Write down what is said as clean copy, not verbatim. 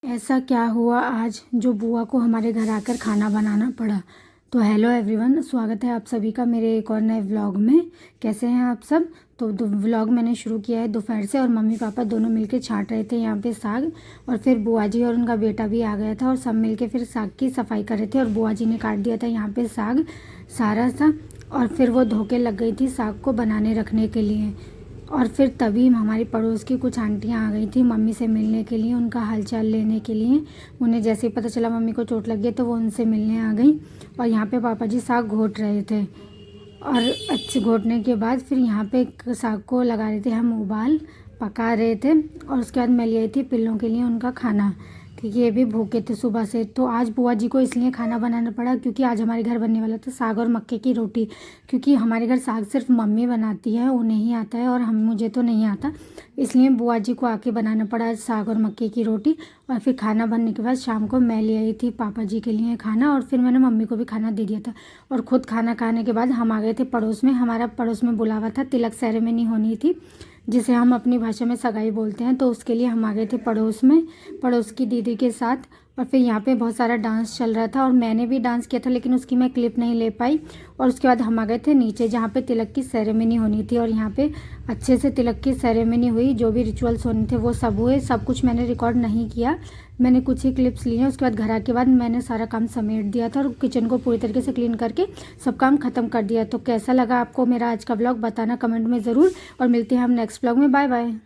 ऐसा क्या हुआ आज जो बुआ को हमारे घर आकर खाना बनाना पड़ा। तो हेलो एवरीवन, स्वागत है आप सभी का मेरे एक और नए व्लॉग में। कैसे हैं आप सब। तो व्लॉग मैंने शुरू किया है दोपहर से और मम्मी पापा दोनों मिलके छांट रहे थे यहाँ पे साग। और फिर बुआ जी और उनका बेटा भी आ गया था और सब मिलके फिर साग की सफाई कर रहे थे। और बुआ जी ने काट दिया था यहाँ पे साग सारा सा, और फिर वो धोके लग गई थी साग को बनाने रखने के लिए। और फिर तभी हमारी पड़ोस की कुछ आंटियाँ आ गई थी मम्मी से मिलने के लिए, उनका हालचाल लेने के लिए। उन्हें जैसे ही पता चला मम्मी को चोट लग गई तो वो उनसे मिलने आ गई। और यहाँ पे पापा जी साग घोट रहे थे और अच्छे घोटने के बाद फिर यहाँ पे साग को लगा रहे थे हम उबाल, पका रहे थे। और उसके बाद मैं ले आई थी पिल्लों के लिए उनका खाना, क्योंकि ये भी भूखे थे सुबह से। तो आज बुआ जी को इसलिए खाना बनाना पड़ा क्योंकि आज हमारे घर बनने वाला था साग और मक्के की रोटी। क्योंकि हमारे घर साग सिर्फ मम्मी बनाती है, उन्हें ही आता है और मुझे तो नहीं आता, इसलिए बुआ जी को आके बनाना पड़ा आज साग और मक्के की रोटी। और फिर खाना बनने के बाद शाम को मैं ले आई थी पापा जी के लिए खाना, और फिर मैंने मम्मी को भी खाना दे दिया था। और ख़ुद खाना खाने के बाद हम आ गए थे पड़ोस में। हमारा पड़ोस में बुलावा था, तिलक सेरेमनी होनी थी, जिसे हम अपनी भाषा में सगाई बोलते हैं। तो उसके लिए हम आ गए थे पड़ोस में, पड़ोस की दीदी के साथ। और फिर यहाँ पे बहुत सारा डांस चल रहा था और मैंने भी डांस किया था, लेकिन उसकी मैं क्लिप नहीं ले पाई। और उसके बाद हम आ गए थे नीचे जहाँ पे तिलक की सेरेमनी होनी थी। और यहाँ पे अच्छे से तिलक की सेरेमनी हुई, जो भी रिचुअल्स होने थे वो सब हुए। सब कुछ मैंने रिकॉर्ड नहीं किया, मैंने कुछ ही क्लिप्स लिए हैं। उसके बाद घर आके बाद मैंने सारा काम समेट दिया था और किचन को पूरी तरीके से क्लीन करके सब काम ख़त्म कर दिया। तो कैसा लगा आपको मेरा आज का ब्लॉग बताना कमेंट में ज़रूर, और मिलते हैं हम नेक्स्ट ब्लॉग में। Bye bye.